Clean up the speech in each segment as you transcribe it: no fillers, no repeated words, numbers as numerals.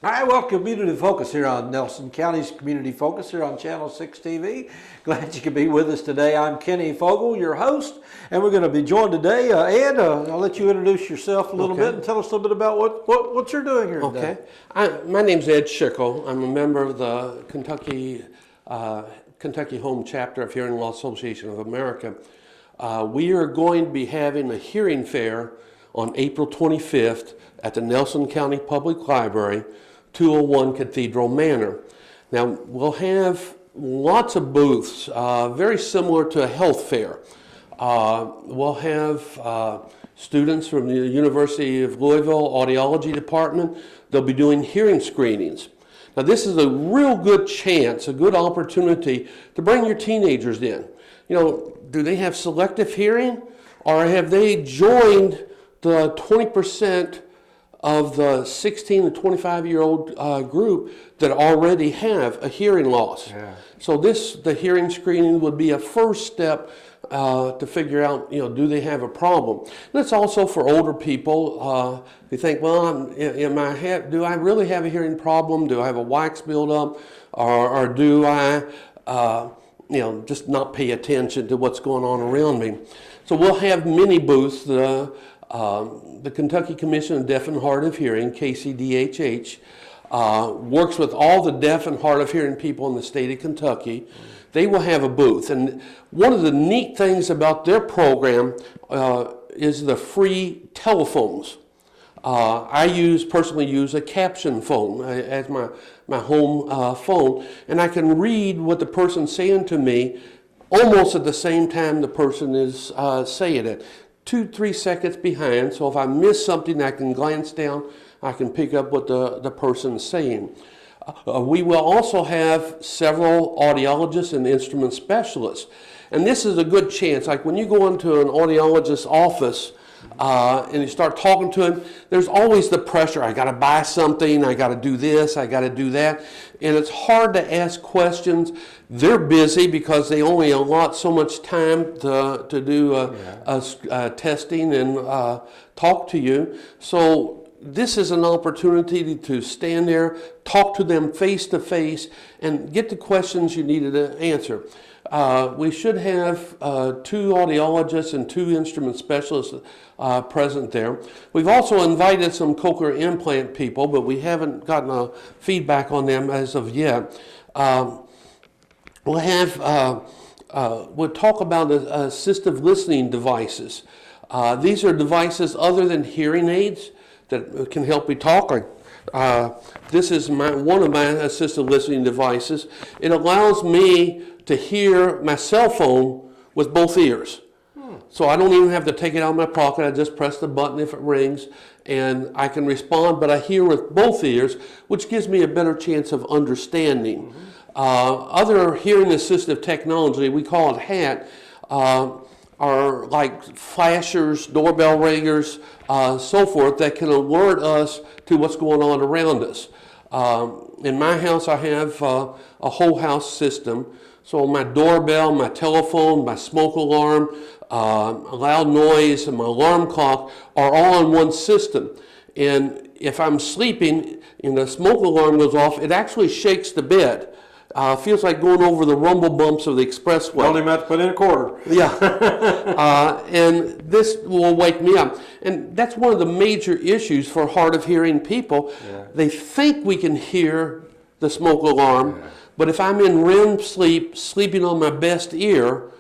All right, well, Community Focus here on Nelson County's Community Focus here on Channel 6 TV. Glad you could be with us today. I'm Kenny Fogle, your host, and we're going to be joined today. Ed, I'll let you introduce yourself a little bit and tell us a little bit about what you're doing here today. My name's Ed Schickel. I'm a member of the Kentucky Home Chapter of Hearing Loss Association of America. We are going to be having a hearing fair on April 25th at the Nelson County Public Library, 201 Cathedral Manor. Now, we'll have lots of booths, very similar to a health fair. We'll have students from the University of Louisville Audiology Department. They'll be doing hearing screenings. Now, this is a real good chance, a good opportunity to bring your teenagers in. You know, do they have selective hearing, or have they joined the 20% of the 16 to 25-year-old group that already have a hearing loss? Yeah. So the hearing screening would be a first step to figure out, do they have a problem? And it's also for older people. They think, well, do I really have a hearing problem? Do I have a wax buildup? Or do I, just not pay attention to what's going on around me? So we'll have many booths. The Kentucky Commission of Deaf and Hard of Hearing, KCDHH, works with all the deaf and hard of hearing people in the state of Kentucky. They will have a booth. And one of the neat things about their program is the free telephones. I personally use a caption phone as my home phone, and I can read what the person's saying to me almost at the same time the person is saying it. 2-3 seconds behind, so if I miss something, I can glance down, I can pick up what the person's saying. We will also have several audiologists and instrument specialists. And this is a good chance, like when you go into an audiologist's office and you start talking to him, there's always the pressure, I gotta buy something, I gotta do this, I gotta do that. And it's hard to ask questions. They're busy because they only allot so much time to do testing and talk to you. So this is an opportunity to stand there, talk to them face to face, and get the questions you needed to answer. We should have 2 audiologists and 2 instrument specialists present there. We've also invited some cochlear implant people, but we haven't gotten a feedback on them as of yet. We'll talk about assistive listening devices. These are devices other than hearing aids that can help you talk. This is one of my assistive listening devices. It allows me to hear my cell phone with both ears. So I don't even have to take it out of my pocket. I just press the button if it rings, and I can respond, but I hear with both ears, which gives me a better chance of understanding. Other hearing assistive technology, we call it HAT, are like flashers, doorbell ringers, so forth, that can alert us to what's going on around us. In my house, I have a whole house system. So my doorbell, my telephone, my smoke alarm, loud noise, and my alarm clock are all on one system. And if I'm sleeping and the smoke alarm goes off, it actually shakes the bed. Feels like going over the rumble bumps of the expressway. Only meant to put in a quarter. Yeah. And this will wake me up. And that's one of the major issues for hard of hearing people. Yeah. They think we can hear the smoke alarm, but if I'm in REM sleep, sleeping on my best ear,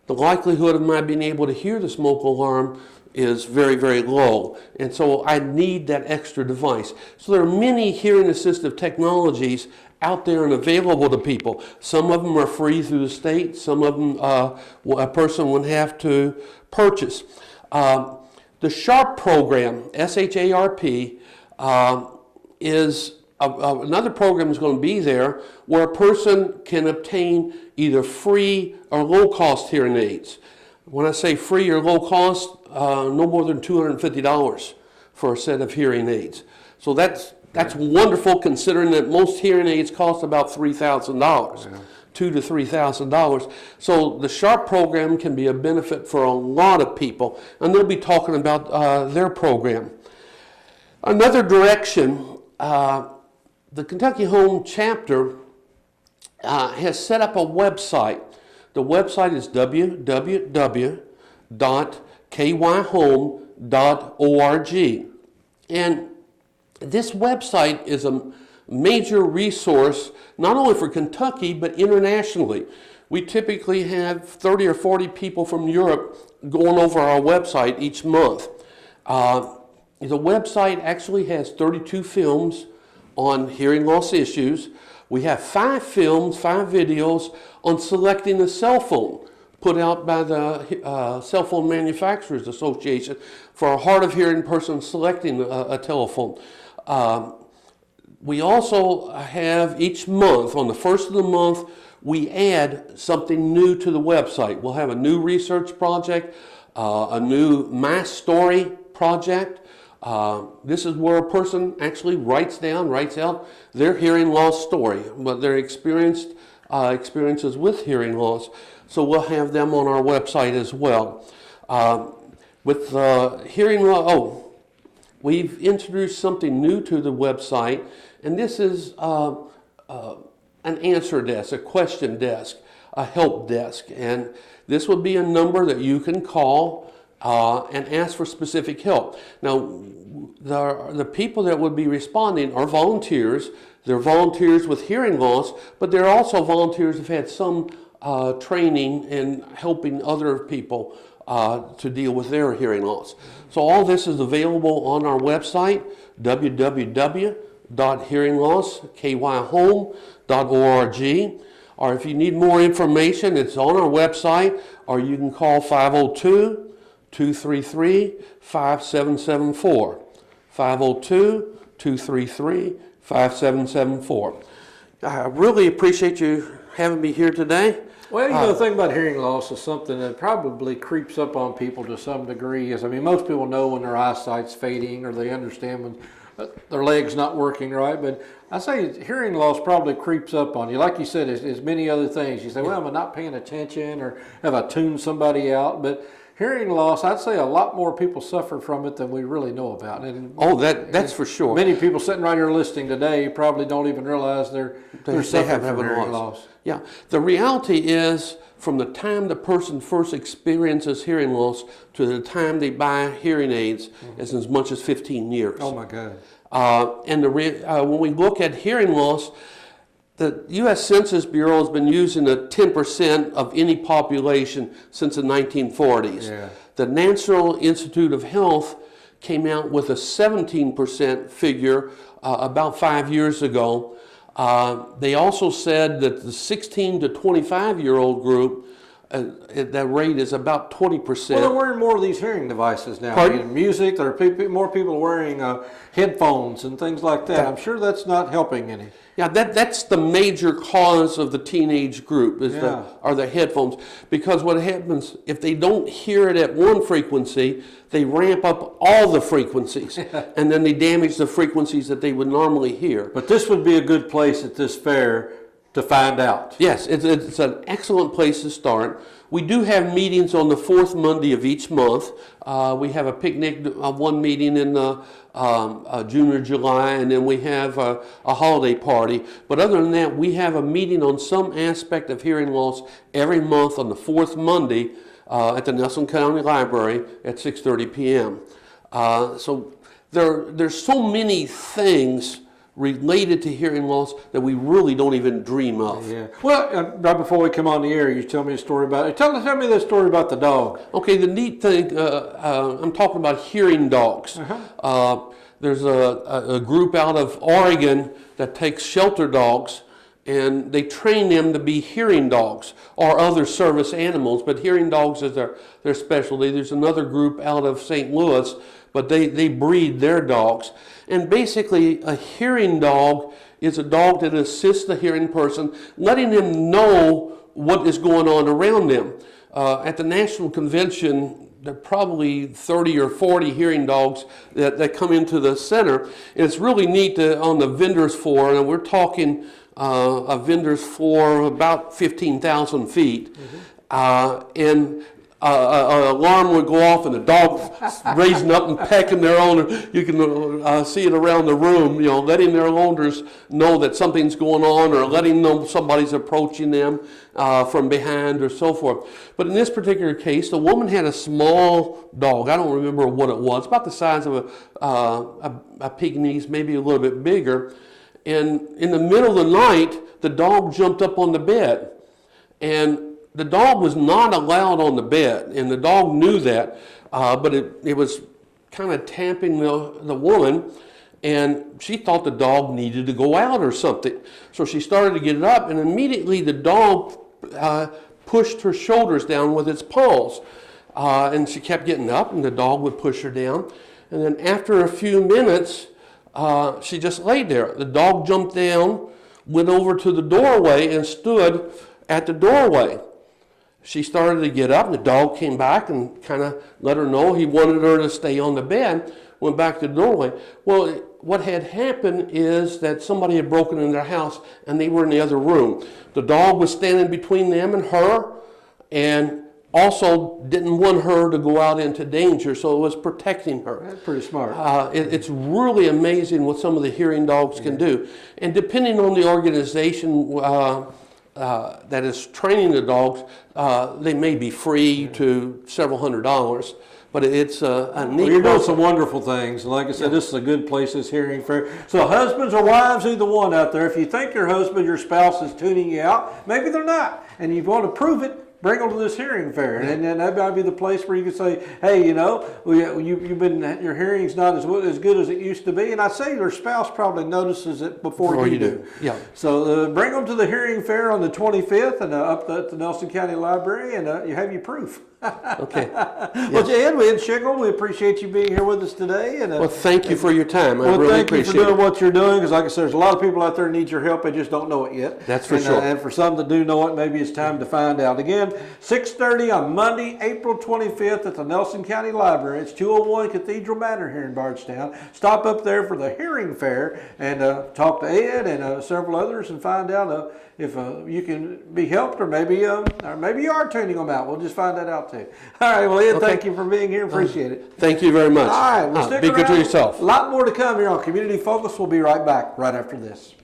the likelihood of my being able to hear the smoke alarm is very, very low. And so I need that extra device. So there are many hearing assistive technologies out there and available to people. Some of them are free through the state. Some of them a person would have to purchase. The SHARP program, S-H-A-R-P, is another program is going to be there where a person can obtain either free or low-cost hearing aids. When I say free or low cost, no more than $250 for a set of hearing aids. So that's wonderful, considering that most hearing aids cost about $3,000, $2,000 to $3,000. So the SHARP program can be a benefit for a lot of people, and they'll be talking about their program. Another direction the Kentucky Home chapter has set up a website. The website is www.kyhome.org. And this website is a major resource, not only for Kentucky, but internationally. We typically have 30 or 40 people from Europe going over our website each month. The website actually has 32 films on hearing loss issues. We have 5 films, 5 videos on selecting a cell phone put out by the Cell Phone Manufacturers Association for a hard of hearing person selecting a telephone. We also have each month, on the first of the month, we add something new to the website. We'll have a new research project, a new My Story project. This is where a person actually writes out their hearing loss story, but their experiences with hearing loss. So we'll have them on our website as well. With hearing loss, we've introduced something new to the website, and this is an answer desk, a question desk, a help desk, and this would be a number that you can call and ask for specific help. Now, the people that would be responding are volunteers. They're volunteers with hearing loss, but they're also volunteers who've had some training in helping other people to deal with their hearing loss. So all this is available on our website, www.hearinglosskYhome.org. Or if you need more information, it's on our website, or you can call 502-233-5774. 502-233-5774. I really appreciate you having me here today. Well, the thing about hearing loss is something that probably creeps up on people to some degree. Most people know when their eyesight's fading, or they understand when their leg's not working right. But I say hearing loss probably creeps up on you. Like you said, there's many other things. You say, well, am I not paying attention, or have I tuned somebody out? But hearing loss, I'd say a lot more people suffer from it than we really know about. And that's for sure. Many people sitting right here listening today probably don't even realize they're suffering from hearing loss. Yeah, the reality is, from the time the person first experiences hearing loss to the time they buy hearing aids, is as much as 15 years. Oh my God. And when we look at hearing loss, the U.S. Census Bureau has been using 10% of any population since the 1940s. Yeah. The National Institute of Health came out with a 17% figure about 5 years ago. They also said that the 16 to 25-year-old group, that rate is about 20%. Well, they're wearing more of these hearing devices now. Pardon? Music, there are more people wearing headphones and things like that. I'm sure that's not helping any. Yeah, that's the major cause of the teenage group are the headphones. Because what happens, if they don't hear it at one frequency, they ramp up all the frequencies, and then they damage the frequencies that they would normally hear. But this would be a good place at this fair to find out. Yes, it's an excellent place to start. We do have meetings on the 4th Monday of each month. We have a picnic, one meeting in June or July, and then we have a holiday party. But other than that, we have a meeting on some aspect of hearing loss every month on the 4th Monday at the Nelson County Library at 6:30 p.m. So there's so many things related to hearing loss that we really don't even dream of. Yeah. Well, right before we come on the air, you tell me a story about it. Tell me the story about the dog. Okay, the neat thing, I'm talking about hearing dogs. There's a group out of Oregon that takes shelter dogs, and they train them to be hearing dogs or other service animals, but hearing dogs is their specialty. There's another group out of St. Louis, but they breed their dogs. And basically, a hearing dog is a dog that assists the hearing person, letting them know what is going on around them. At the National Convention, there are probably 30 or 40 hearing dogs that come into the center. And it's really neat on the vendors floor, and we're talking a vendors floor about 15,000 feet. And an alarm would go off and the dog raising up and pecking their owner. You can see it around the room, letting their owners know that something's going on or letting them know somebody's approaching them from behind or so forth. But in this particular case, the woman had a small dog. I don't remember what it was, about the size of a Pekingese, maybe a little bit bigger. And in the middle of the night, the dog jumped up on the bed. And the dog was not allowed on the bed, and the dog knew that, but it was kind of tamping the woman, and she thought the dog needed to go out or something. So she started to get it up, and immediately the dog pushed her shoulders down with its paws. And she kept getting up, and the dog would push her down. And then after a few minutes, she just laid there. The dog jumped down, went over to the doorway, and stood at the doorway. She started to get up, and the dog came back and kind of let her know he wanted her to stay on the bed, went back to the doorway. Well, what had happened is that somebody had broken in their house, and they were in the other room. The dog was standing between them and her, and also didn't want her to go out into danger, so it was protecting her. That's pretty smart. It's really amazing what some of the hearing dogs can do. And depending on the organization that is training the dogs, they may be free to several $100s, but it's a neat Well, you're doing process. some wonderful things. And like I said, this is a good place, this hearing fair. So husbands or wives, either one out there, if you think your husband, your spouse is tuning you out, maybe they're not, and you want to prove it, bring them to this hearing fair, and then that might be the place where you can say, "Hey, you've been your hearing's not as good as it used to be." And I say your spouse probably notices it before you do. Yeah. So bring them to the hearing fair on the 25th, and up at the Nelson County Library, and you have your proof. Okay. Well, Ed Schickel, we appreciate you being here with us today. And Well, thank you for your time. I really thank you appreciate for doing it. what you're doing, because like I said, there's a lot of people out there who need your help. They just don't know it yet. That's for sure. And for some that do know it, maybe it's time to find out. Again, 6:30 on Monday, April 25th at the Nelson County Library. It's 201 Cathedral Manor here in Bardstown. Stop up there for the hearing fair and talk to Ed and several others and find out if you can be helped, or maybe you are tuning them out. We'll just find that out too. All right, well, Ed, Okay. thank you for being here. Appreciate it. Thank you very much. All right, well, stick be good to around. yourself. A lot more to come here on Community Focus. We'll be right back right after this.